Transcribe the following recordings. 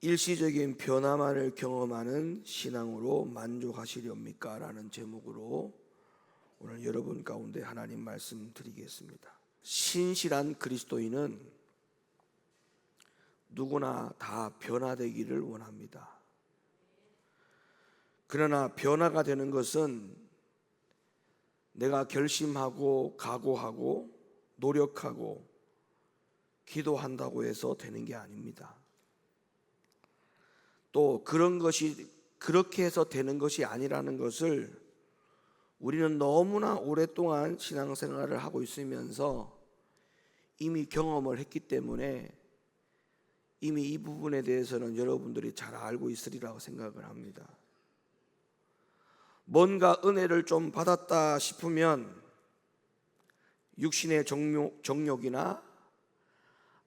일시적인 변화만을 경험하는 신앙으로 만족하시렵니까? 라는 제목으로 오늘 여러분 가운데 하나님 말씀 드리겠습니다. 신실한 그리스도인은 누구나 다 변화되기를 원합니다. 그러나 변화가 되는 것은 내가 결심하고 각오하고 노력하고 기도한다고 해서 되는 게 아닙니다. 또 그런 것이 그렇게 해서 되는 것이 아니라는 것을 우리는 너무나 오랫동안 신앙생활을 하고 있으면서 이미 경험을 했기 때문에 이미 이 부분에 대해서는 여러분들이 잘 알고 있으리라고 생각을 합니다. 뭔가 은혜를 좀 받았다 싶으면 육신의 정욕이나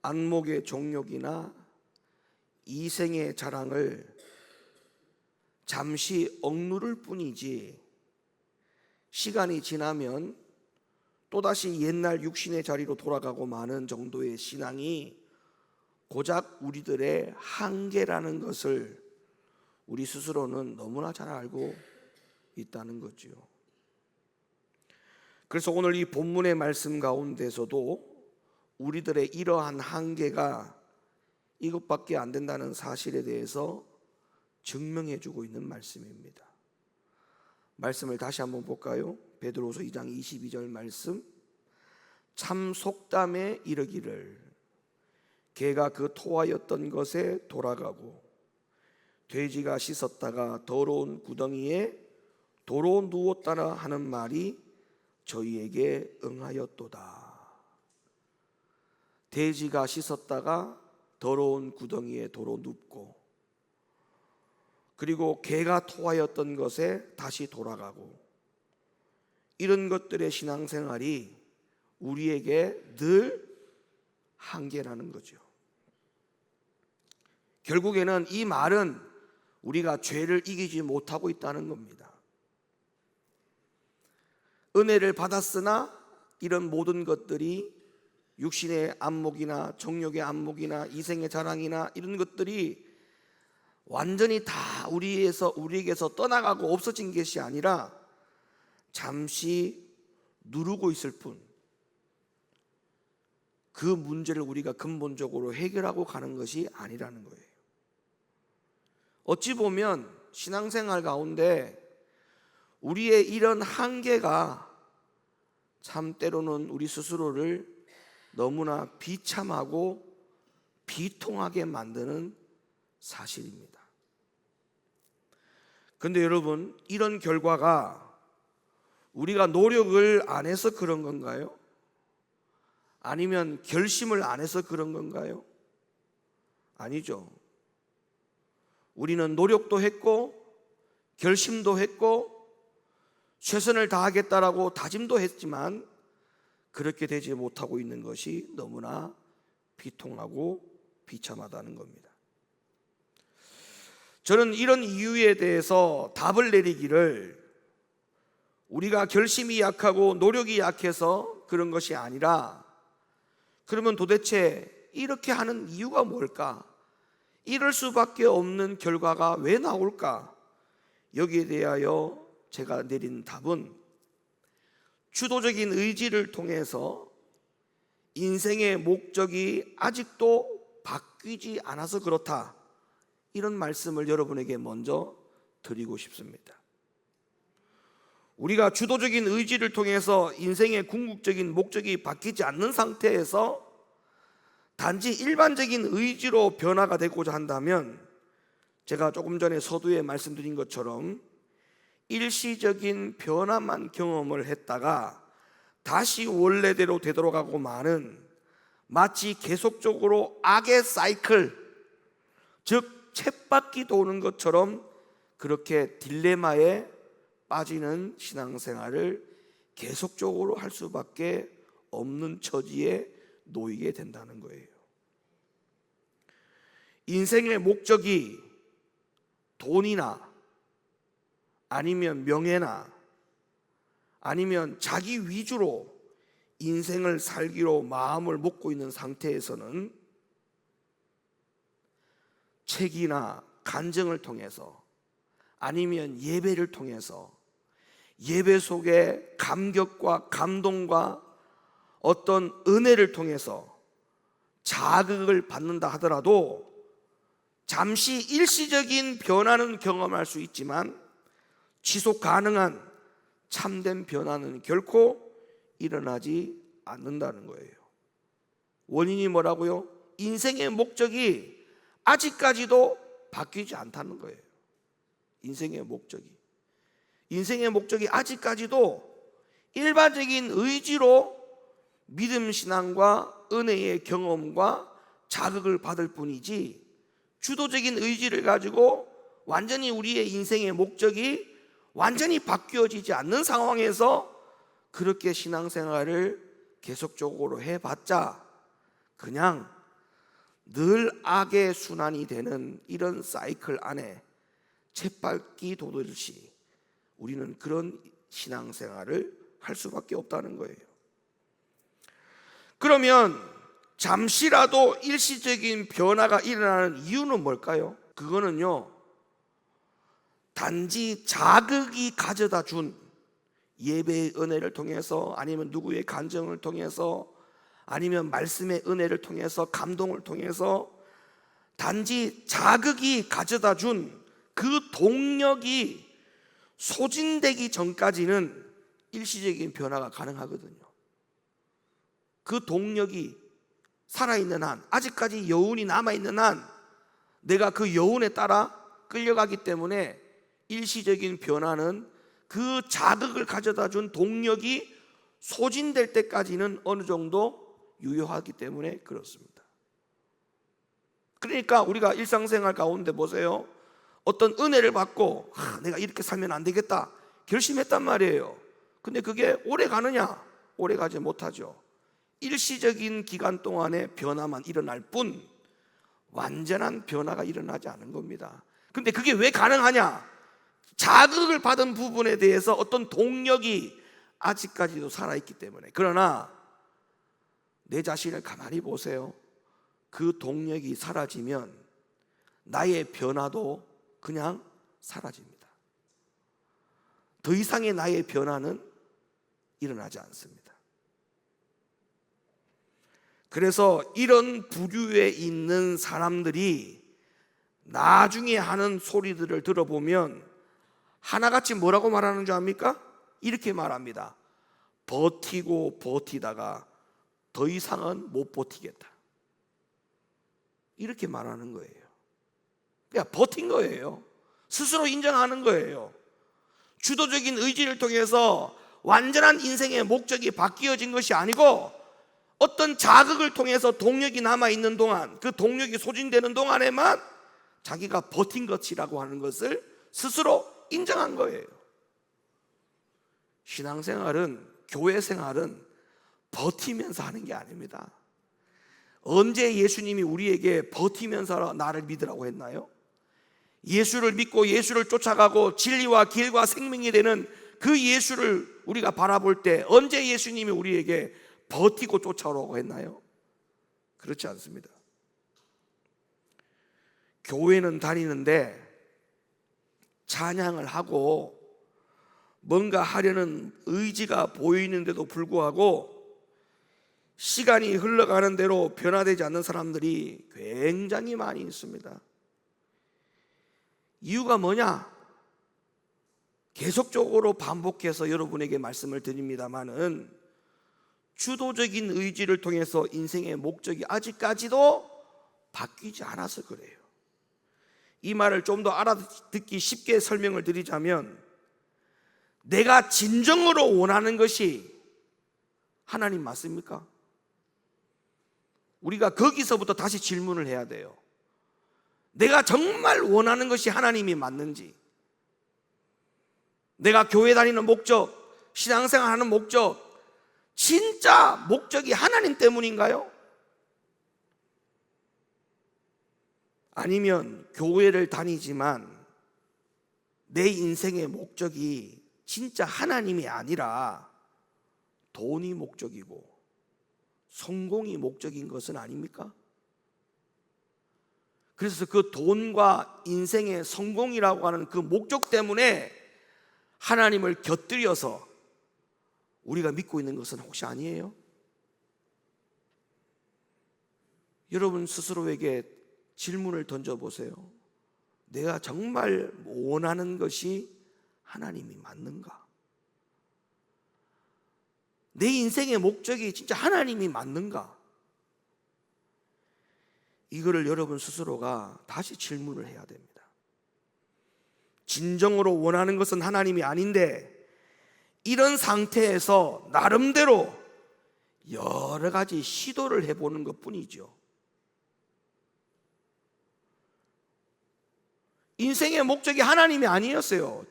안목의 정욕이나 이생의 자랑을 잠시 억누를 뿐이지 시간이 지나면 또다시 옛날 육신의 자리로 돌아가고 마는 정도의 신앙이 고작 우리들의 한계라는 것을 우리 스스로는 너무나 잘 알고 있다는 거죠. 그래서 오늘 이 본문의 말씀 가운데서도 우리들의 이러한 한계가 이것밖에 안 된다는 사실에 대해서 증명해 주고 있는 말씀입니다. 말씀을 다시 한번 볼까요? 베드로서 2장 22절 말씀. 참 속담에 이르기를 개가 그 토하였던 것에 돌아가고 돼지가 씻었다가 더러운 구덩이에 도로 누웠다라 하는 말이 저희에게 응하였도다. 돼지가 씻었다가 더러운 구덩이에 도로 눕고, 그리고 개가 토하였던 것에 다시 돌아가고, 이런 것들의 신앙생활이 우리에게 늘 한계라는 거죠. 결국에는 이 말은 우리가 죄를 이기지 못하고 있다는 겁니다. 은혜를 받았으나 이런 모든 것들이 육신의 안목이나 정욕의 안목이나 이생의 자랑이나 이런 것들이 완전히 다 우리에게서 떠나가고 없어진 것이 아니라 잠시 누르고 있을 뿐, 그 문제를 우리가 근본적으로 해결하고 가는 것이 아니라는 거예요. 어찌 보면 신앙생활 가운데 우리의 이런 한계가 참 때로는 우리 스스로를 너무나 비참하고 비통하게 만드는 사실입니다. 그런데 여러분, 이런 결과가 우리가 노력을 안 해서 그런 건가요? 아니면 결심을 안 해서 그런 건가요? 아니죠. 우리는 노력도 했고 결심도 했고 최선을 다하겠다라고 다짐도 했지만 그렇게 되지 못하고 있는 것이 너무나 비통하고 비참하다는 겁니다. 저는 이런 이유에 대해서 답을 내리기를 우리가 결심이 약하고 노력이 약해서 그런 것이 아니라, 그러면 도대체 이렇게 하는 이유가 뭘까? 이럴 수밖에 없는 결과가 왜 나올까? 여기에 대하여 제가 내린 답은 주도적인 의지를 통해서 인생의 목적이 아직도 바뀌지 않아서 그렇다, 이런 말씀을 여러분에게 먼저 드리고 싶습니다. 우리가 주도적인 의지를 통해서 인생의 궁극적인 목적이 바뀌지 않는 상태에서 단지 일반적인 의지로 변화가 되고자 한다면, 제가 조금 전에 서두에 말씀드린 것처럼 일시적인 변화만 경험을 했다가 다시 원래대로 되돌아가고 마는, 마치 계속적으로 악의 사이클, 즉 쳇바퀴 도는 것처럼 그렇게 딜레마에 빠지는 신앙생활을 계속적으로 할 수밖에 없는 처지에 놓이게 된다는 거예요. 인생의 목적이 돈이나 아니면 명예나 아니면 자기 위주로 인생을 살기로 마음을 먹고 있는 상태에서는 책이나 간증을 통해서 아니면 예배를 통해서 예배 속에 감격과 감동과 어떤 은혜를 통해서 자극을 받는다 하더라도 잠시 일시적인 변화는 경험할 수 있지만 지속 가능한 참된 변화는 결코 일어나지 않는다는 거예요. 원인이 뭐라고요? 인생의 목적이 아직까지도 바뀌지 않다는 거예요. 인생의 목적이 아직까지도 일반적인 의지로 믿음 신앙과 은혜의 경험과 자극을 받을 뿐이지 주도적인 의지를 가지고 완전히 우리의 인생의 목적이 완전히 바뀌어지지 않는 상황에서 그렇게 신앙생활을 계속적으로 해봤자 그냥 늘 악의 순환이 되는 이런 사이클 안에 쳇바퀴 도듯이 우리는 그런 신앙생활을 할 수밖에 없다는 거예요. 그러면 잠시라도 일시적인 변화가 일어나는 이유는 뭘까요? 그거는요, 단지 자극이 가져다 준 예배의 은혜를 통해서 아니면 누구의 간증을 통해서 아니면 말씀의 은혜를 통해서 감동을 통해서 단지 자극이 가져다 준 그 동력이 소진되기 전까지는 일시적인 변화가 가능하거든요. 그 동력이 살아있는 한, 아직까지 여운이 남아있는 한 내가 그 여운에 따라 끌려가기 때문에 일시적인 변화는 그 자극을 가져다 준 동력이 소진될 때까지는 어느 정도 유효하기 때문에 그렇습니다. 그러니까 우리가 일상생활 가운데 보세요. 어떤 은혜를 받고 내가 이렇게 살면 안 되겠다 결심했단 말이에요. 근데 그게 오래 가느냐? 오래 가지 못하죠. 일시적인 기간 동안의 변화만 일어날 뿐 완전한 변화가 일어나지 않은 겁니다. 근데 그게 왜 가능하냐? 자극을 받은 부분에 대해서 어떤 동력이 아직까지도 살아있기 때문에. 그러나 내 자신을 가만히 보세요. 그 동력이 사라지면 나의 변화도 그냥 사라집니다. 더 이상의 나의 변화는 일어나지 않습니다. 그래서 이런 부류에 있는 사람들이 나중에 하는 소리들을 들어보면 하나같이 뭐라고 말하는 줄 압니까? 이렇게 말합니다. 버티고 버티다가 더 이상은 못 버티겠다. 이렇게 말하는 거예요. 그냥 버틴 거예요. 스스로 인정하는 거예요. 주도적인 의지를 통해서 완전한 인생의 목적이 바뀌어진 것이 아니고 어떤 자극을 통해서 동력이 남아있는 동안, 그 동력이 소진되는 동안에만 자기가 버틴 것이라고 하는 것을 스스로 인정한 거예요. 신앙생활은, 교회생활은 버티면서 하는 게 아닙니다. 언제 예수님이 우리에게 버티면서 나를 믿으라고 했나요? 예수를 믿고 예수를 쫓아가고 진리와 길과 생명이 되는 그 예수를 우리가 바라볼 때 언제 예수님이 우리에게 버티고 쫓아오라고 했나요? 그렇지 않습니다. 교회는 다니는데 찬양을 하고 뭔가 하려는 의지가 보이는데도 불구하고 시간이 흘러가는 대로 변화되지 않는 사람들이 굉장히 많이 있습니다. 이유가 뭐냐? 계속적으로 반복해서 여러분에게 말씀을 드립니다마는 주도적인 의지를 통해서 인생의 목적이 아직까지도 바뀌지 않아서 그래요. 이 말을 좀 더 알아듣기 쉽게 설명을 드리자면 내가 진정으로 원하는 것이 하나님 맞습니까? 우리가 거기서부터 다시 질문을 해야 돼요. 내가 정말 원하는 것이 하나님이 맞는지, 내가 교회 다니는 목적, 신앙생활 하는 목적, 진짜 목적이 하나님 때문인가요? 아니면 교회를 다니지만 내 인생의 목적이 진짜 하나님이 아니라 돈이 목적이고 성공이 목적인 것은 아닙니까? 그래서 그 돈과 인생의 성공이라고 하는 그 목적 때문에 하나님을 곁들여서 우리가 믿고 있는 것은 혹시 아니에요? 여러분 스스로에게 질문을 던져보세요. 내가 정말 원하는 것이 하나님이 맞는가? 내 인생의 목적이 진짜 하나님이 맞는가? 이거를 여러분 스스로가 다시 질문을 해야 됩니다. 진정으로 원하는 것은 하나님이 아닌데 이런 상태에서 나름대로 여러 가지 시도를 해보는 것뿐이죠. 인생의 목적이 하나님이 아니었어요.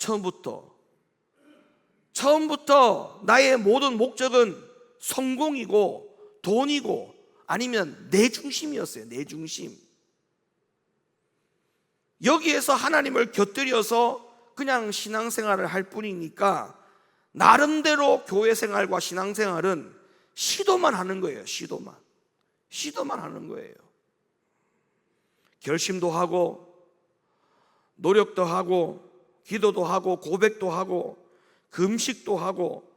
처음부터 나의 모든 목적은 성공이고 돈이고 아니면 내 중심이었어요. 내 중심. 여기에서 하나님을 곁들여서 그냥 신앙생활을 할 뿐이니까 나름대로 교회 생활과 신앙생활은 시도만 하는 거예요. 시도만 하는 거예요. 결심도 하고 노력도 하고 기도도 하고 고백도 하고 금식도 하고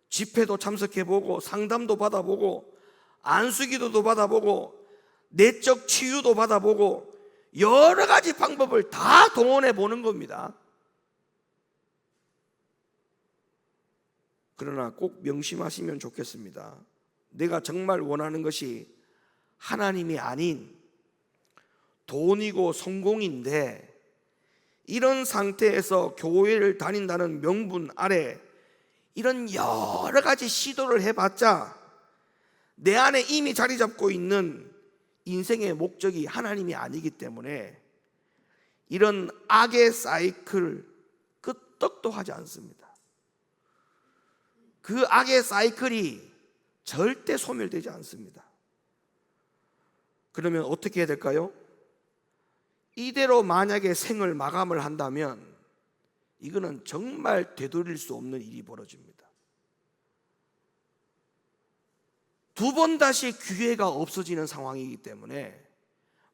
집회도 참석해보고 상담도 받아보고 안수기도도 받아보고 내적 치유도 받아보고 여러 가지 방법을 다 동원해 보는 겁니다. 그러나 꼭 명심하시면 좋겠습니다. 내가 정말 원하는 것이 하나님이 아닌 돈이고 성공인데 이런 상태에서 교회를 다닌다는 명분 아래 이런 여러 가지 시도를 해봤자 내 안에 이미 자리 잡고 있는 인생의 목적이 하나님이 아니기 때문에 이런 악의 사이클 끄떡도 하지 않습니다. 그 악의 사이클이 절대 소멸되지 않습니다. 그러면 어떻게 해야 될까요? 이대로 만약에 생을 마감을 한다면 이거는 정말 되돌릴 수 없는 일이 벌어집니다. 두 번 다시 기회가 없어지는 상황이기 때문에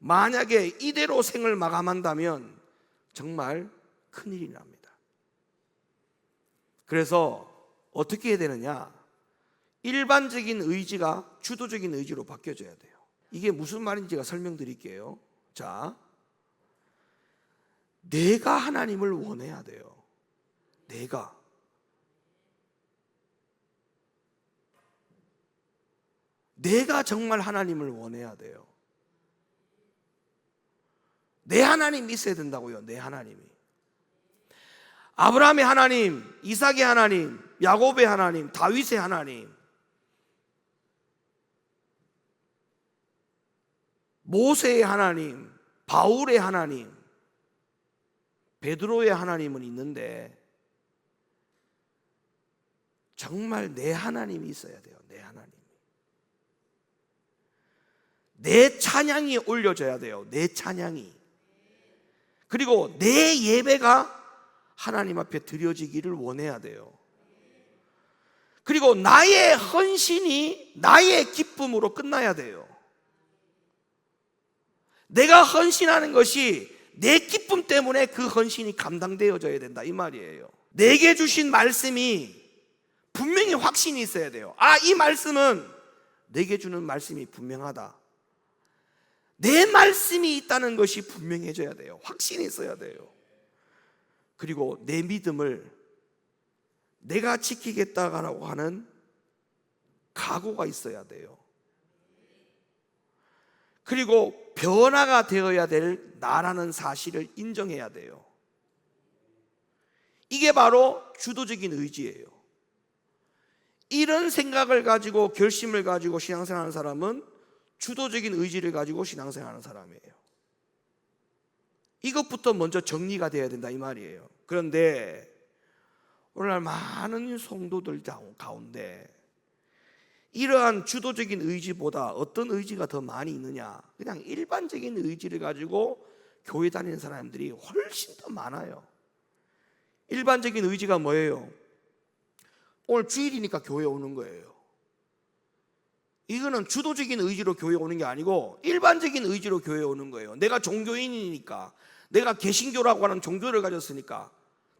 만약에 이대로 생을 마감한다면 정말 큰일이 납니다. 그래서 어떻게 해야 되느냐? 일반적인 의지가 주도적인 의지로 바뀌어져야 돼요. 이게 무슨 말인지가 설명드릴게요. 자, 내가 하나님을 원해야 돼요. 내가 정말 하나님을 원해야 돼요. 내 하나님이 있어야 된다고요. 내 하나님이. 아브라함의 하나님, 이삭의 하나님, 야곱의 하나님, 다윗의 하나님, 모세의 하나님, 바울의 하나님, 베드로의 하나님은 있는데 정말 내 하나님이 있어야 돼요. 내 하나님. 내 찬양이 올려져야 돼요. 내 찬양이. 그리고 내 예배가 하나님 앞에 드려지기를 원해야 돼요. 그리고 나의 헌신이 나의 기쁨으로 끝나야 돼요. 내가 헌신하는 것이 내 기쁨 때문에 그 헌신이 감당되어져야 된다 이 말이에요. 내게 주신 말씀이 분명히 확신이 있어야 돼요. 아, 이 말씀은 내게 주는 말씀이 분명하다. 내 말씀이 있다는 것이 분명해져야 돼요. 확신이 있어야 돼요. 그리고 내 믿음을 내가 지키겠다고 하는 각오가 있어야 돼요. 그리고 변화가 되어야 될 나라는 사실을 인정해야 돼요. 이게 바로 주도적인 의지예요. 이런 생각을 가지고 결심을 가지고 신앙생활하는 사람은 주도적인 의지를 가지고 신앙생활하는 사람이에요. 이것부터 먼저 정리가 돼야 된다 이 말이에요. 그런데 오늘날 많은 성도들 가운데 이러한 주도적인 의지보다 어떤 의지가 더 많이 있느냐? 그냥 일반적인 의지를 가지고 교회 다니는 사람들이 훨씬 더 많아요. 일반적인 의지가 뭐예요? 오늘 주일이니까 교회 오는 거예요. 이거는 주도적인 의지로 교회에 오는 게 아니고 일반적인 의지로 교회에 오는 거예요. 내가 종교인이니까, 내가 개신교라고 하는 종교를 가졌으니까.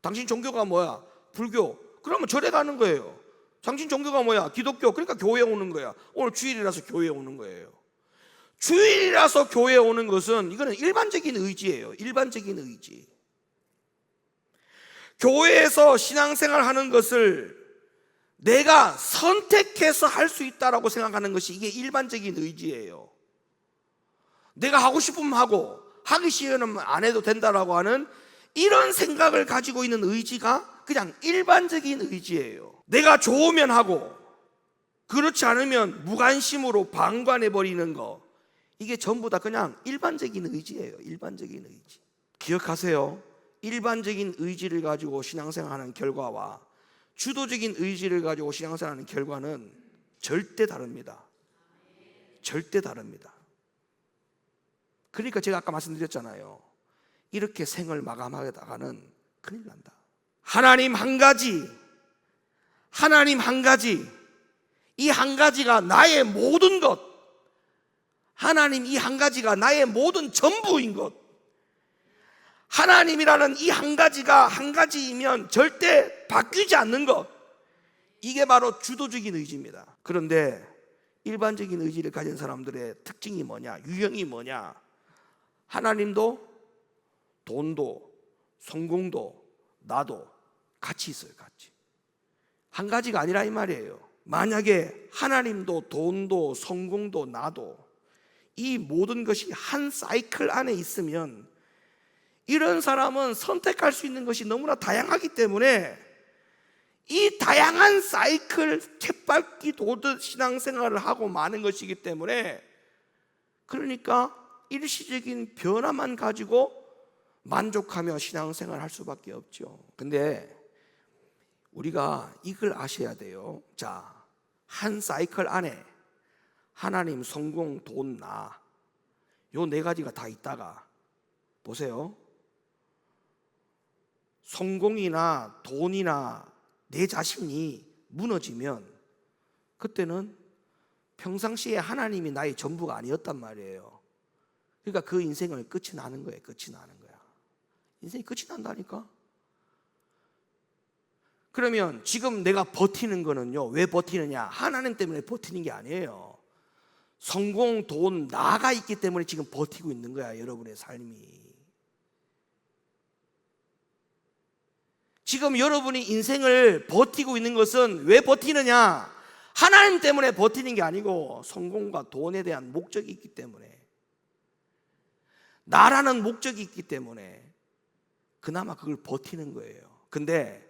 당신 종교가 뭐야? 불교. 그러면 절에 가는 거예요. 당신 종교가 뭐야? 기독교. 그러니까 교회에 오는 거야. 오늘 주일이라서 교회에 오는 거예요. 주일이라서 교회에 오는 것은 이거는 일반적인 의지예요. 일반적인 의지. 교회에서 신앙생활 하는 것을 내가 선택해서 할 수 있다라고 생각하는 것이 이게 일반적인 의지예요. 내가 하고 싶으면 하고 하기 싫으면 안 해도 된다라고 하는 이런 생각을 가지고 있는 의지가 그냥 일반적인 의지예요. 내가 좋으면 하고 그렇지 않으면 무관심으로 방관해버리는 거, 이게 전부 다 그냥 일반적인 의지예요. 일반적인 의지. 기억하세요. 일반적인 의지를 가지고 신앙생활하는 결과와 주도적인 의지를 가지고 신앙생활하는 결과는 절대 다릅니다. 절대 다릅니다. 그러니까 제가 아까 말씀드렸잖아요. 이렇게 생을 마감하다가는 큰일 난다. 하나님 한 가지, 하나님 한 가지, 이 한 가지가 나의 모든 것, 하나님 이 한 가지가 나의 모든 전부인 것, 하나님이라는 이 한 가지가 한 가지이면 절대 바뀌지 않는 것, 이게 바로 주도적인 의지입니다. 그런데 일반적인 의지를 가진 사람들의 특징이 뭐냐, 유형이 뭐냐? 하나님도 돈도 성공도 나도 같이 있어요. 같이. 한 가지가 아니라 이 말이에요. 만약에 하나님도 돈도 성공도 나도 이 모든 것이 한 사이클 안에 있으면 이런 사람은 선택할 수 있는 것이 너무나 다양하기 때문에 이 다양한 사이클 쳇바퀴 도듯 신앙생활을 하고 마는 것이기 때문에, 그러니까 일시적인 변화만 가지고 만족하며 신앙생활을 할 수밖에 없죠. 근데 우리가 이걸 아셔야 돼요. 자, 한 사이클 안에 하나님, 성공, 돈, 나, 요 네 가지가 다 있다가 보세요. 성공이나 돈이나 내 자신이 무너지면 그때는 평상시에 하나님이 나의 전부가 아니었단 말이에요. 그러니까 그 인생을 끝이 나는 거예요. 끝이 나는 거야. 인생이 끝이 난다니까. 그러면 지금 내가 버티는 거는요, 왜 버티느냐? 하나님 때문에 버티는 게 아니에요. 성공, 돈, 나가 있기 때문에 지금 버티고 있는 거야. 여러분의 삶이. 지금 여러분이 인생을 버티고 있는 것은 왜 버티느냐? 하나님 때문에 버티는 게 아니고 성공과 돈에 대한 목적이 있기 때문에, 나라는 목적이 있기 때문에 그나마 그걸 버티는 거예요. 근데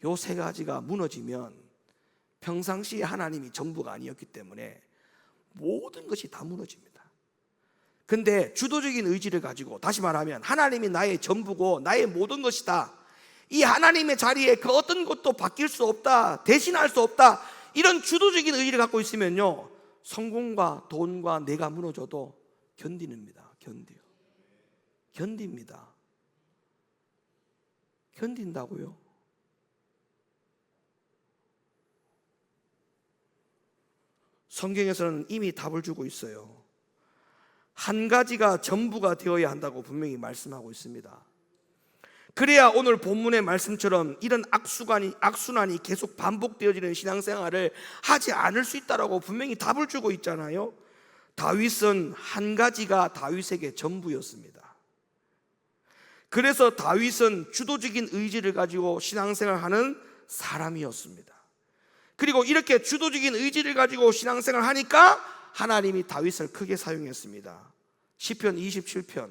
요 세 가지가 무너지면 평상시에 하나님이 전부가 아니었기 때문에 모든 것이 다 무너집니다. 근데 주도적인 의지를 가지고, 다시 말하면 하나님이 나의 전부고 나의 모든 것이다, 이 하나님의 자리에 그 어떤 것도 바뀔 수 없다, 대신할 수 없다, 이런 주도적인 의지를 갖고 있으면요, 성공과 돈과 내가 무너져도 견디는입니다. 견뎌요. 견딥니다. 견딘다고요. 성경에서는 이미 답을 주고 있어요. 한 가지가 전부가 되어야 한다고 분명히 말씀하고 있습니다. 그래야 오늘 본문의 말씀처럼 이런 악순환이 계속 반복되어지는 신앙생활을 하지 않을 수 있다라고 분명히 답을 주고 있잖아요. 다윗은 한 가지가 다윗에게 전부였습니다. 그래서 다윗은 주도적인 의지를 가지고 신앙생활하는 사람이었습니다. 그리고 이렇게 주도적인 의지를 가지고 신앙생활을 하니까 하나님이 다윗을 크게 사용했습니다. 시편 27편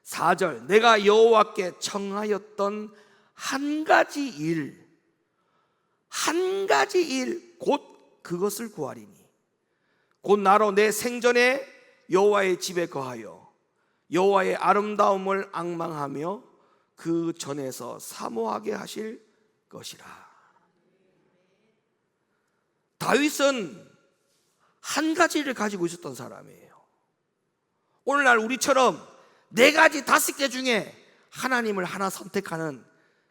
4절, 내가 여호와께 청하였던 한 가지 일, 한 가지 일 곧 그것을 구하리니 곧 나로 내 생전에 여호와의 집에 거하여 여호와의 아름다움을 앙망하며 그 전에서 사모하게 하실 것이라. 다윗은 한 가지를 가지고 있었던 사람이에요. 오늘날 우리처럼 네 가지, 다섯 개 중에 하나님을 하나 선택하는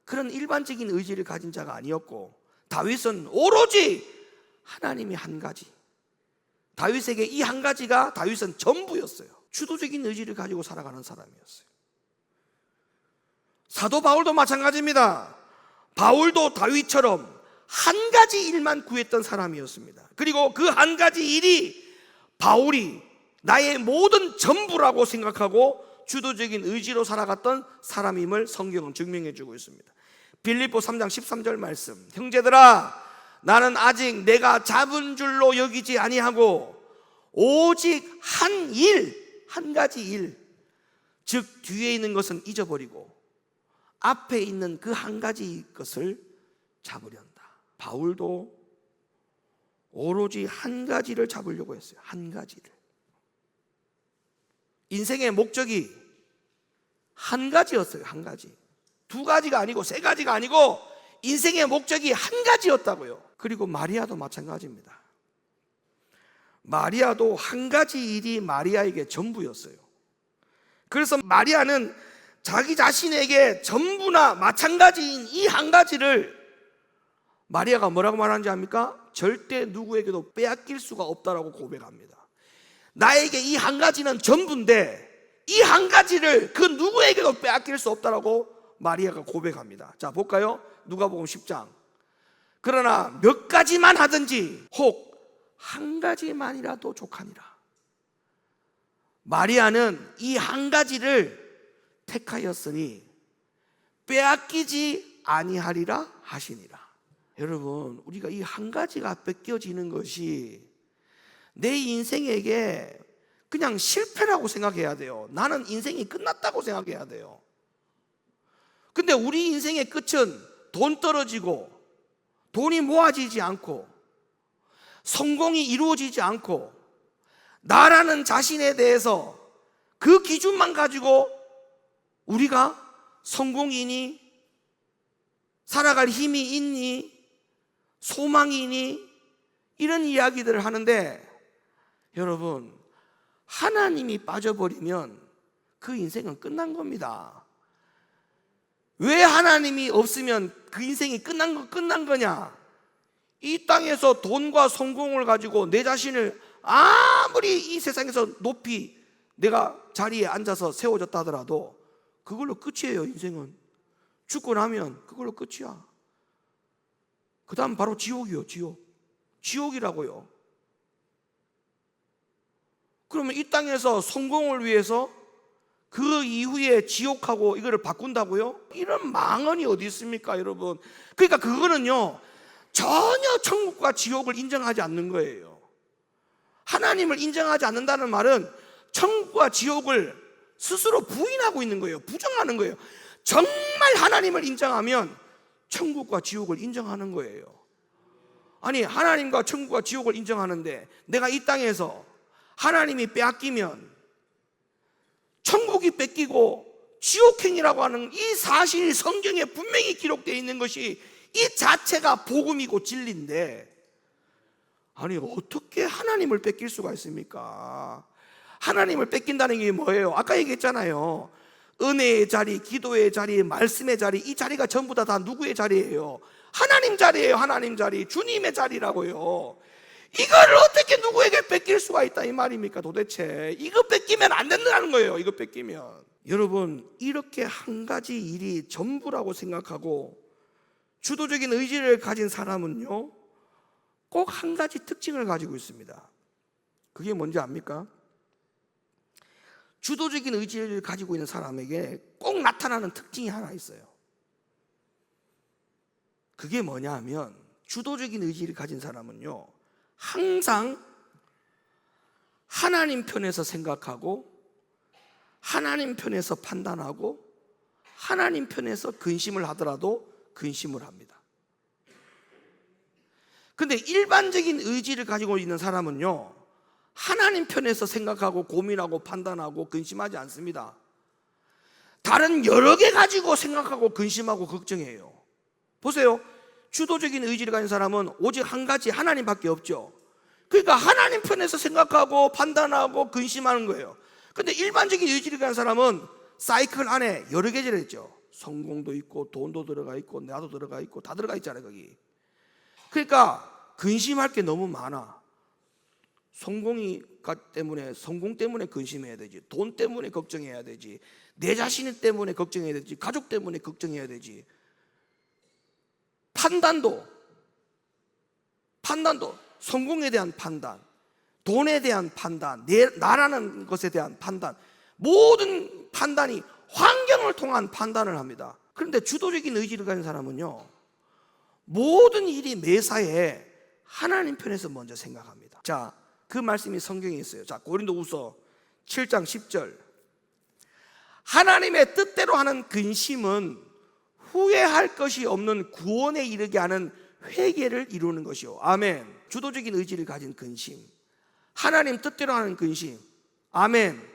그런 일반적인 의지를 가진 자가 아니었고, 다윗은 오로지 하나님이 한 가지. 다윗에게 이 한 가지가 다윗은 전부였어요. 주도적인 의지를 가지고 살아가는 사람이었어요. 사도 바울도 마찬가지입니다. 바울도 다윗처럼 한 가지 일만 구했던 사람이었습니다. 그리고 그 한 가지 일이 바울이 나의 모든 전부라고 생각하고 주도적인 의지로 살아갔던 사람임을 성경은 증명해 주고 있습니다. 빌립보 3장 13절 말씀, 형제들아 나는 아직 내가 잡은 줄로 여기지 아니하고 오직 한 가지 일, 즉 뒤에 있는 것은 잊어버리고 앞에 있는 그 한 가지 것을 잡으련다. 바울도 오로지 한 가지를 잡으려고 했어요. 한 가지를. 인생의 목적이 한 가지였어요. 한 가지. 두 가지가 아니고 세 가지가 아니고 인생의 목적이 한 가지였다고요. 그리고 마리아도 마찬가지입니다. 마리아도 한 가지 일이 마리아에게 전부였어요. 그래서 마리아는 자기 자신에게 전부나 마찬가지인 이 한 가지를 마리아가 뭐라고 말하는지 압니까? 절대 누구에게도 빼앗길 수가 없다라고 고백합니다. 나에게 이 한 가지는 전부인데 이 한 가지를 그 누구에게도 빼앗길 수 없다라고 마리아가 고백합니다. 자, 볼까요? 누가복음 10장. 그러나 몇 가지만 하든지 혹 한 가지만이라도 족하니라. 마리아는 이 한 가지를 택하였으니 빼앗기지 아니하리라 하시니라. 여러분, 우리가 이 한 가지가 뺏겨지는 것이 내 인생에게 그냥 실패라고 생각해야 돼요. 나는 인생이 끝났다고 생각해야 돼요. 근데 우리 인생의 끝은 돈 떨어지고 돈이 모아지지 않고 성공이 이루어지지 않고 나라는 자신에 대해서 그 기준만 가지고 우리가 성공이니 살아갈 힘이 있니 소망이 있니 이런 이야기들을 하는데, 여러분, 하나님이 빠져버리면 그 인생은 끝난 겁니다. 왜 하나님이 없으면 그 인생이 끝난 거냐? 이 땅에서 돈과 성공을 가지고 내 자신을 아무리 이 세상에서 높이 내가 자리에 앉아서 세워졌다 하더라도 그걸로 끝이에요. 인생은 죽고 나면 그걸로 끝이야. 그 다음 바로 지옥이요. 지옥이라고요. 그러면 이 땅에서 성공을 위해서 그 이후에 지옥하고 이거를 바꾼다고요? 이런 망언이 어디 있습니까, 여러분? 그러니까 그거는요, 전혀 천국과 지옥을 인정하지 않는 거예요. 하나님을 인정하지 않는다는 말은 천국과 지옥을 스스로 부인하고 있는 거예요. 부정하는 거예요. 정말 하나님을 인정하면 천국과 지옥을 인정하는 거예요. 아니, 하나님과 천국과 지옥을 인정하는데 내가 이 땅에서 하나님이 빼앗기면 천국이 뺏기고 지옥행이라고 하는 이 사실이 성경에 분명히 기록되어 있는 것이 이 자체가 복음이고 진리인데, 아니 어떻게 하나님을 뺏길 수가 있습니까? 하나님을 뺏긴다는 게 뭐예요? 아까 얘기했잖아요. 은혜의 자리, 기도의 자리, 말씀의 자리, 이 자리가 전부 다 누구의 자리예요? 하나님 자리예요. 하나님 자리, 주님의 자리라고요. 이걸 어떻게 누구에게 뺏길 수가 있다 이 말입니까? 도대체 이거 뺏기면 안 된다는 거예요. 이거 뺏기면. 여러분, 이렇게 한 가지 일이 전부라고 생각하고 주도적인 의지를 가진 사람은요, 꼭 한 가지 특징을 가지고 있습니다. 그게 뭔지 압니까? 주도적인 의지를 가지고 있는 사람에게 꼭 나타나는 특징이 하나 있어요. 그게 뭐냐 하면, 주도적인 의지를 가진 사람은요, 항상 하나님 편에서 생각하고 하나님 편에서 판단하고 하나님 편에서 근심을 하더라도 근심을 합니다. 근데 일반적인 의지를 가지고 있는 사람은요, 하나님 편에서 생각하고 고민하고 판단하고 근심하지 않습니다. 다른 여러 개 가지고 생각하고 근심하고 걱정해요. 보세요. 주도적인 의지를 가진 사람은 오직 한 가지, 하나님밖에 없죠. 그러니까 하나님 편에서 생각하고 판단하고 근심하는 거예요. 근데 일반적인 의지를 가진 사람은 사이클 안에 여러 개를 했죠. 성공도 있고 돈도 들어가 있고 나도 들어가 있고 다 들어가 있잖아요, 거기. 그러니까 근심할 게 너무 많아. 성공 때문에 근심해야 되지. 돈 때문에 걱정해야 되지. 내 자신 때문에 걱정해야 되지. 가족 때문에 걱정해야 되지. 판단도 성공에 대한 판단, 돈에 대한 판단, 나라는 것에 대한 판단, 모든 판단이 환경을 통한 판단을 합니다. 그런데 주도적인 의지를 가진 사람은요, 모든 일이 매사에 하나님 편에서 먼저 생각합니다. 자, 그 말씀이 성경에 있어요. 자, 고린도후서 7장 10절. 하나님의 뜻대로 하는 근심은 후회할 것이 없는 구원에 이르게 하는 회개를 이루는 것이요. 아멘. 주도적인 의지를 가진 근심, 하나님 뜻대로 하는 근심. 아멘.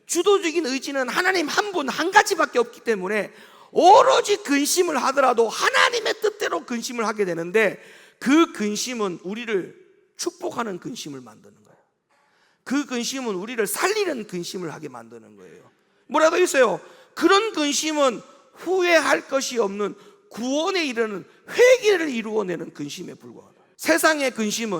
주도적인 의지는 하나님 한 분 한 가지밖에 없기 때문에 오로지 근심을 하더라도 하나님의 뜻대로 근심을 하게 되는데, 그 근심은 우리를 축복하는 근심을 만드는 거예요. 그 근심은 우리를 살리는 근심을 하게 만드는 거예요. 뭐라도 있어요. 그런 근심은 후회할 것이 없는 구원에 이르는 회개를 이루어내는 근심에 불과하다. 세상 근심이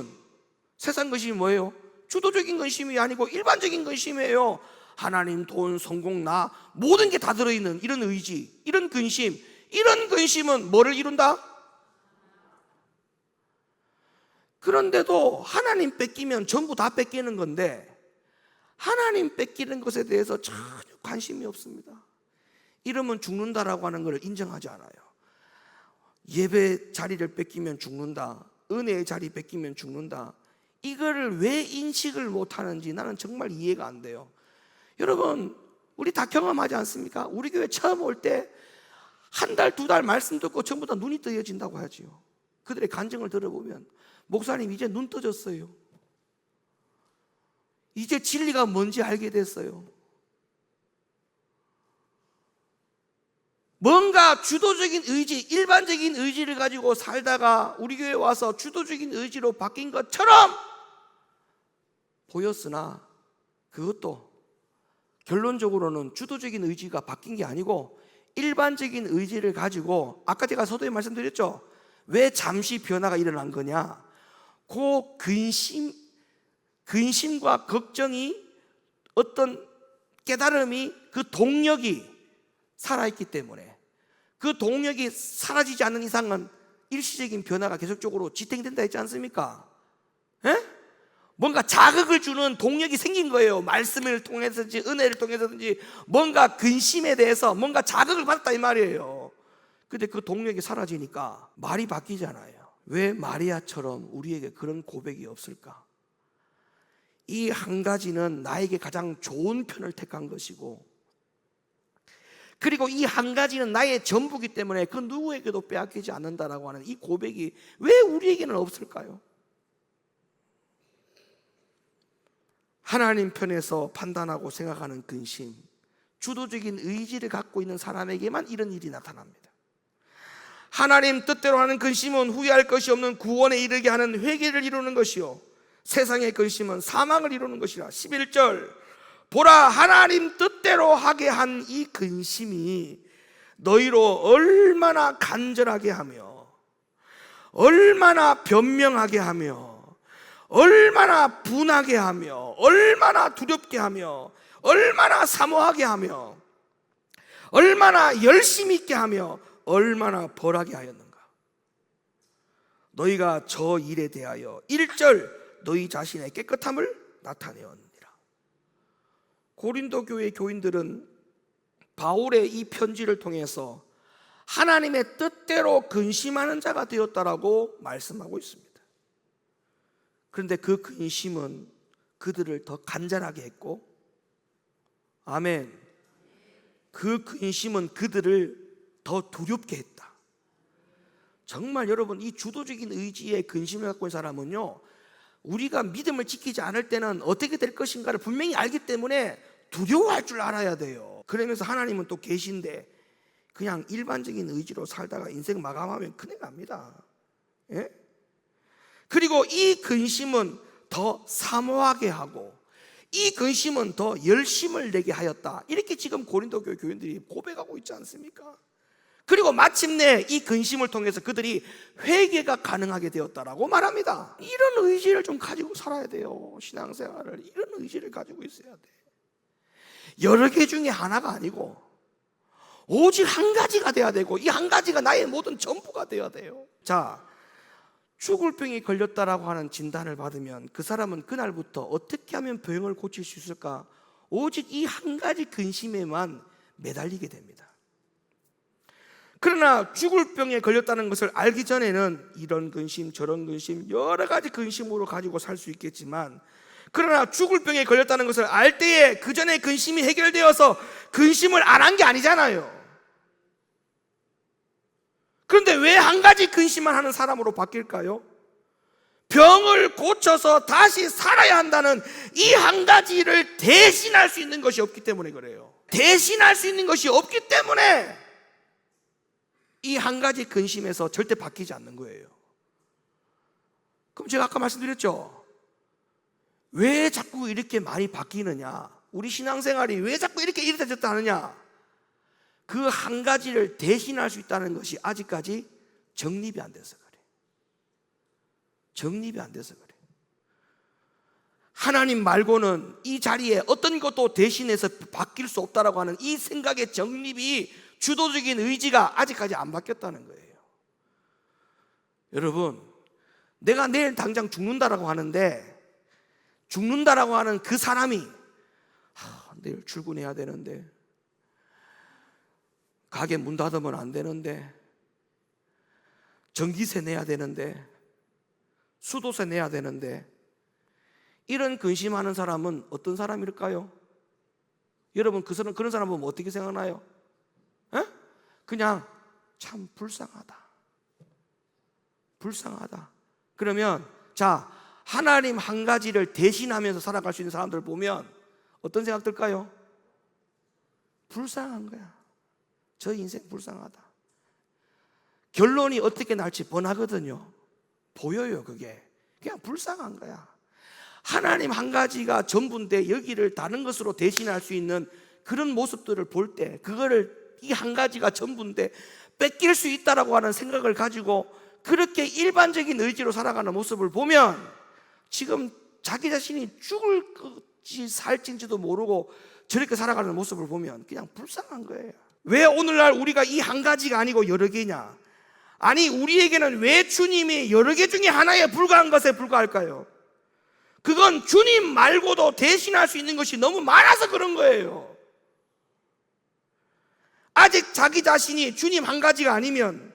뭐예요? 주도적인 근심이 아니고 일반적인 근심이에요. 하나님, 돈, 성공, 나 모든 게 다 들어있는 이런 의지, 이런 근심. 이런 근심은 뭐를 이룬다? 그런데도 하나님 뺏기면 전부 다 뺏기는 건데, 하나님 뺏기는 것에 대해서 전혀 관심이 없습니다. 이러면 죽는다라고 하는 것을 인정하지 않아요. 예배 자리를 뺏기면 죽는다, 은혜의 자리 뺏기면 죽는다, 이거를 왜 인식을 못하는지 나는 정말 이해가 안 돼요. 여러분, 우리 다 경험하지 않습니까? 우리 교회 처음 올 때 한 달, 두 달 말씀 듣고 전부 다 눈이 뜨여진다고 하지요. 그들의 간증을 들어보면, 목사님 이제 눈 떠졌어요. 이제 진리가 뭔지 알게 됐어요. 뭔가 주도적인 의지, 일반적인 의지를 가지고 살다가 우리 교회에 와서 주도적인 의지로 바뀐 것처럼 보였으나, 그것도 결론적으로는 주도적인 의지가 바뀐 게 아니고 일반적인 의지를 가지고, 아까 제가 서두에 말씀드렸죠. 왜 잠시 변화가 일어난 거냐? 그 근심과 걱정이, 어떤 깨달음이, 그 동력이 살아있기 때문에, 그 동력이 사라지지 않는 이상은 일시적인 변화가 계속적으로 지탱된다 했지 않습니까? 뭔가 자극을 주는 동력이 생긴 거예요. 말씀을 통해서든지 은혜를 통해서든지 뭔가 근심에 대해서 뭔가 자극을 받았다 이 말이에요. 근데 그 동력이 사라지니까 말이 바뀌잖아요. 왜 마리아처럼 우리에게 그런 고백이 없을까? 이 한 가지는 나에게 가장 좋은 편을 택한 것이고, 그리고 이 한 가지는 나의 전부기 때문에 그 누구에게도 빼앗기지 않는다라고 하는 이 고백이 왜 우리에게는 없을까요? 하나님 편에서 판단하고 생각하는 근심, 주도적인 의지를 갖고 있는 사람에게만 이런 일이 나타납니다. 하나님 뜻대로 하는 근심은 후회할 것이 없는 구원에 이르게 하는 회개를 이루는 것이요, 세상의 근심은 사망을 이루는 것이라. 11절. 보라, 하나님 뜻대로 하게 한 이 근심이 너희로 얼마나 간절하게 하며, 얼마나 변명하게 하며, 얼마나 분하게 하며, 얼마나 두렵게 하며, 얼마나 사모하게 하며, 얼마나 열심히 있게 하며, 얼마나 벌하게 하였는가. 너희가 저 일에 대하여 1절 너희 자신의 깨끗함을 나타내었느니라. 고린도 교회 교인들은 바울의 이 편지를 통해서 하나님의 뜻대로 근심하는 자가 되었다라고 말씀하고 있습니다. 그런데 그 근심은 그들을 더 간절하게 했고, 아멘, 그 근심은 그들을 더 두렵게 했다. 정말 여러분, 이 주도적인 의지에 근심을 갖고 있는 사람은요, 우리가 믿음을 지키지 않을 때는 어떻게 될 것인가를 분명히 알기 때문에 두려워할 줄 알아야 돼요. 그러면서 하나님은 또 계신데 그냥 일반적인 의지로 살다가 인생 마감하면 큰일 납니다. 예? 그리고 이 근심은 더 사모하게 하고, 이 근심은 더 열심을 내게 하였다. 이렇게 지금 고린도 교회 교인들이 고백하고 있지 않습니까? 그리고 마침내 이 근심을 통해서 그들이 회개가 가능하게 되었다라고 말합니다. 이런 의지를 좀 가지고 살아야 돼요. 신앙생활을 이런 의지를 가지고 있어야 돼. 여러 개 중에 하나가 아니고 오직 한 가지가 돼야 되고, 이 한 가지가 나의 모든 전부가 돼야 돼요. 자, 죽을 병에 걸렸다라고 하는 진단을 받으면 그 사람은 그날부터 어떻게 하면 병을 고칠 수 있을까? 오직 이 한 가지 근심에만 매달리게 됩니다. 그러나 죽을 병에 걸렸다는 것을 알기 전에는 이런 근심 저런 근심 여러 가지 근심으로 가지고 살 수 있겠지만, 그러나 죽을 병에 걸렸다는 것을 알 때에 그 전에 근심이 해결되어서 근심을 안 한 게 아니잖아요. 그런데 왜 한 가지 근심만 하는 사람으로 바뀔까요? 병을 고쳐서 다시 살아야 한다는 이 한 가지를 대신할 수 있는 것이 없기 때문에 그래요. 대신할 수 있는 것이 없기 때문에 이 한 가지 근심에서 절대 바뀌지 않는 거예요. 그럼 제가 아까 말씀드렸죠? 왜 자꾸 이렇게 많이 바뀌느냐? 우리 신앙생활이 왜 자꾸 이렇게 이렇다 저렇다 하느냐? 그 한 가지를 대신할 수 있다는 것이 아직까지 정립이 안 돼서 그래. 정립이 안 돼서 그래. 하나님 말고는 이 자리에 어떤 것도 대신해서 바뀔 수 없다라고 하는 이 생각의 정립이, 주도적인 의지가 아직까지 안 바뀌었다는 거예요. 여러분, 내가 내일 당장 죽는다라고 하는데, 죽는다라고 하는 그 사람이 내일 출근해야 되는데, 가게 문 닫으면 안 되는데, 전기세 내야 되는데, 수도세 내야 되는데, 이런 근심하는 사람은 어떤 사람일까요? 여러분, 그런 사람 보면 어떻게 생각나요? 그냥 참 불쌍하다. 불쌍하다. 그러면 자, 하나님 한 가지를 대신하면서 살아갈 수 있는 사람들 보면 어떤 생각 들까요? 불쌍한 거야. 저 인생 불쌍하다. 결론이 어떻게 날지 뻔하거든요. 보여요. 그게 그냥 불쌍한 거야. 하나님 한 가지가 전부인데 여기를 다른 것으로 대신할 수 있는 그런 모습들을 볼 때, 그거를 이 한 가지가 전부인데 뺏길 수 있다라고 하는 생각을 가지고 그렇게 일반적인 의지로 살아가는 모습을 보면, 지금 자기 자신이 죽을지 살진지도 모르고 저렇게 살아가는 모습을 보면 그냥 불쌍한 거예요. 왜 오늘날 우리가 이 한 가지가 아니고 여러 개냐? 아니, 우리에게는 왜 주님이 여러 개 중에 하나에 불과한 것에 불과할까요? 그건 주님 말고도 대신할 수 있는 것이 너무 많아서 그런 거예요. 아직 자기 자신이 주님 한 가지가 아니면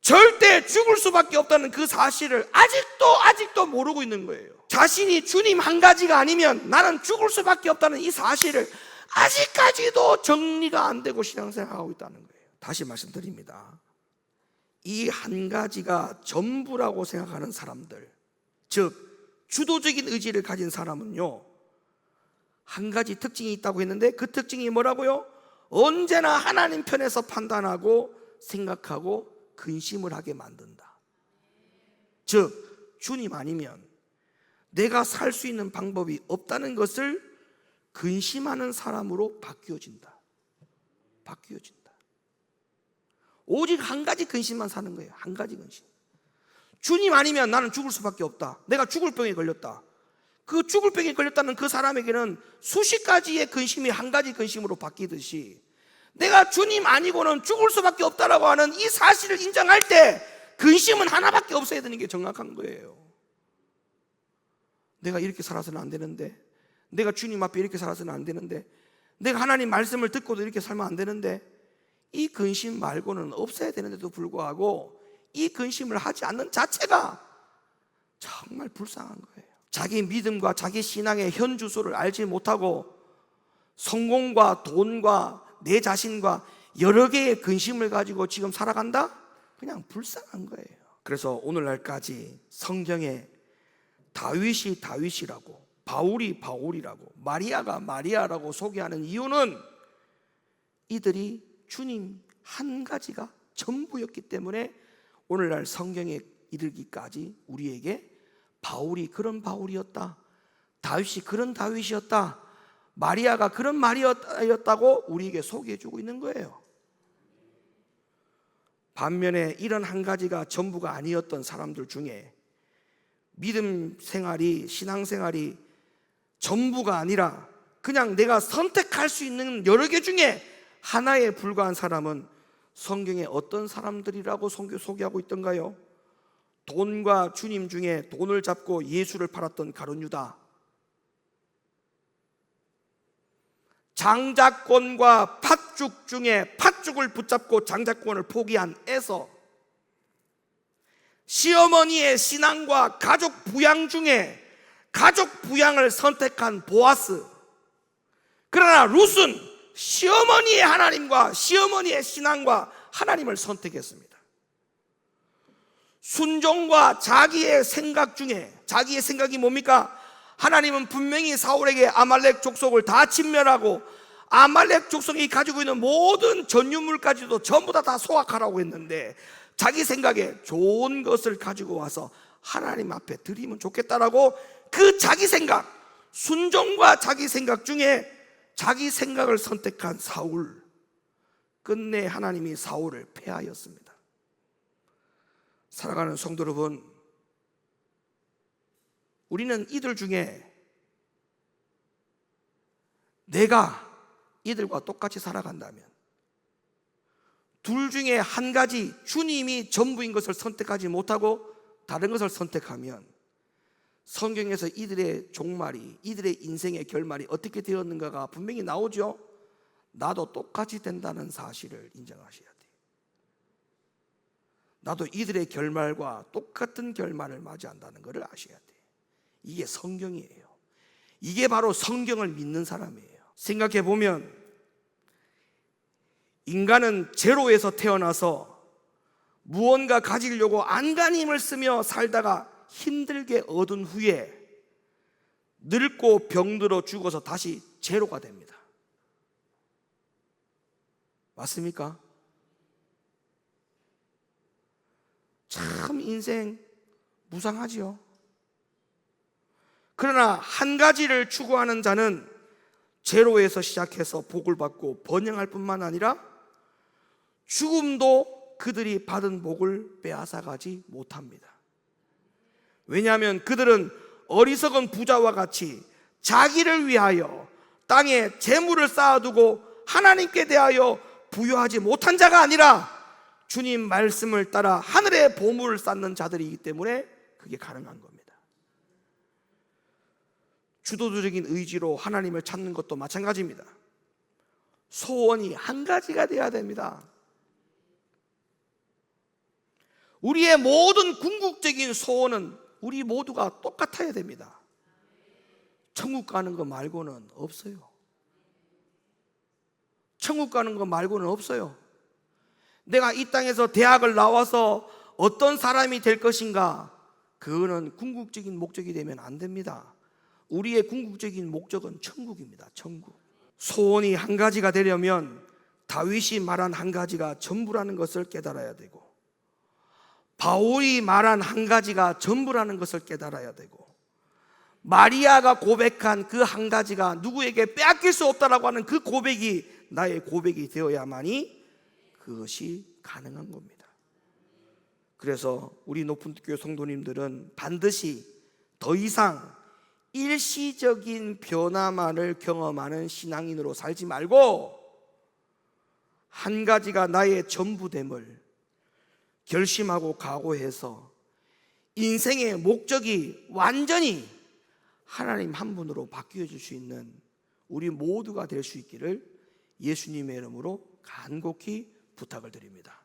절대 죽을 수밖에 없다는 그 사실을 아직도 모르고 있는 거예요. 자신이 주님 한 가지가 아니면 나는 죽을 수밖에 없다는 이 사실을 아직까지도 정리가 안 되고 신앙생활하고 있다는 거예요. 다시 말씀드립니다. 이 한 가지가 전부라고 생각하는 사람들, 즉 주도적인 의지를 가진 사람은요, 한 가지 특징이 있다고 했는데 그 특징이 뭐라고요? 언제나 하나님 편에서 판단하고 생각하고 근심을 하게 만든다. 즉 주님 아니면 내가 살 수 있는 방법이 없다는 것을 근심하는 사람으로 바뀌어진다. 오직 한 가지 근심만 사는 거예요. 한 가지 근심. 주님 아니면 나는 죽을 수밖에 없다. 내가 죽을 병에 걸렸다. 그 죽을 병에 걸렸다는 그 사람에게는 수십 가지의 근심이 한 가지 근심으로 바뀌듯이, 내가 주님 아니고는 죽을 수밖에 없다라고 하는 이 사실을 인정할 때 근심은 하나밖에 없어야 되는 게 정확한 거예요. 내가 이렇게 살아서는 안 되는데, 내가 주님 앞에 이렇게 살아서는 안 되는데, 내가 하나님 말씀을 듣고도 이렇게 살면 안 되는데, 이 근심 말고는 없어야 되는데도 불구하고 이 근심을 하지 않는 자체가 정말 불쌍한 거예요. 자기 믿음과 자기 신앙의 현 주소를 알지 못하고 성공과 돈과 내 자신과 여러 개의 근심을 가지고 지금 살아간다? 그냥 불쌍한 거예요. 그래서 오늘날까지 성경에 다윗이 다윗이라고, 바울이 바울이라고, 마리아가 마리아라고 소개하는 이유는 이들이 주님 한 가지가 전부였기 때문에 오늘날 성경에 이르기까지 우리에게 바울이 그런 바울이었다, 다윗이 그런 다윗이었다, 마리아가 그런 마리아였다고 우리에게 소개해주고 있는 거예요. 반면에 이런 한 가지가 전부가 아니었던 사람들 중에 믿음 생활이, 신앙 생활이 전부가 아니라 그냥 내가 선택할 수 있는 여러 개 중에 하나에 불과한 사람은 성경에 어떤 사람들이라고 소개하고 있던가요? 돈과 주님 중에 돈을 잡고 예수를 팔았던 가룟 유다, 장자권과 팥죽 중에 팥죽을 붙잡고 장자권을 포기한 에서, 시어머니의 신앙과 가족 부양 중에 가족 부양을 선택한 보아스. 그러나 룻은 시어머니의 하나님과 시어머니의 신앙과 하나님을 선택했습니다. 순종과 자기의 생각 중에, 자기의 생각이 뭡니까? 하나님은 분명히 사울에게 아말렉 족속을 다 진멸하고 아말렉 족속이 가지고 있는 모든 전유물까지도 전부 다 소각하라고 했는데, 자기 생각에 좋은 것을 가지고 와서 하나님 앞에 드리면 좋겠다라고 그 자기 생각, 순종과 자기 생각 중에 자기 생각을 선택한 사울. 끝내 하나님이 사울을 패하였습니다. 사랑하는 성도 여러분, 우리는 이들 중에 내가 이들과 똑같이 살아간다면, 둘 중에 한 가지, 주님이 전부인 것을 선택하지 못하고 다른 것을 선택하면 성경에서 이들의 종말이, 이들의 인생의 결말이 어떻게 되었는가가 분명히 나오죠. 나도 똑같이 된다는 사실을 인정하셔야 돼요. 나도 이들의 결말과 똑같은 결말을 맞이한다는 것을 아셔야 돼요. 이게 성경이에요. 이게 바로 성경을 믿는 사람이에요. 생각해 보면 인간은 제로에서 태어나서 무언가 가지려고 안간힘을 힘을 쓰며 살다가 힘들게 얻은 후에 늙고 병들어 죽어서 다시 제로가 됩니다. 맞습니까? 참 인생 무상하지요. 그러나 한 가지를 추구하는 자는 제로에서 시작해서 복을 받고 번영할 뿐만 아니라 죽음도 그들이 받은 복을 빼앗아가지 못합니다. 왜냐하면 그들은 어리석은 부자와 같이 자기를 위하여 땅에 재물을 쌓아두고 하나님께 대하여 부여하지 못한 자가 아니라 주님 말씀을 따라 하늘의 보물을 쌓는 자들이기 때문에 그게 가능한 겁니다. 주도적인 의지로 하나님을 찾는 것도 마찬가지입니다. 소원이 한 가지가 되어야 됩니다. 우리의 모든 궁극적인 소원은 우리 모두가 똑같아야 됩니다. 천국 가는 거 말고는 없어요. 천국 가는 거 말고는 없어요. 내가 이 땅에서 대학을 나와서 어떤 사람이 될 것인가, 그거는 궁극적인 목적이 되면 안 됩니다. 우리의 궁극적인 목적은 천국입니다. 천국. 소원이 한 가지가 되려면 다윗이 말한 한 가지가 전부라는 것을 깨달아야 되고, 바울이 말한 한 가지가 전부라는 것을 깨달아야 되고, 마리아가 고백한 그 한 가지가 누구에게 빼앗길 수 없다라고 하는 그 고백이 나의 고백이 되어야만이 그것이 가능한 겁니다. 그래서 우리 높은 교회 성도님들은 반드시 더 이상 일시적인 변화만을 경험하는 신앙인으로 살지 말고 한 가지가 나의 전부됨을 결심하고 각오해서 인생의 목적이 완전히 하나님 한 분으로 바뀌어질 수 있는 우리 모두가 될 수 있기를 예수님의 이름으로 간곡히 부탁을 드립니다.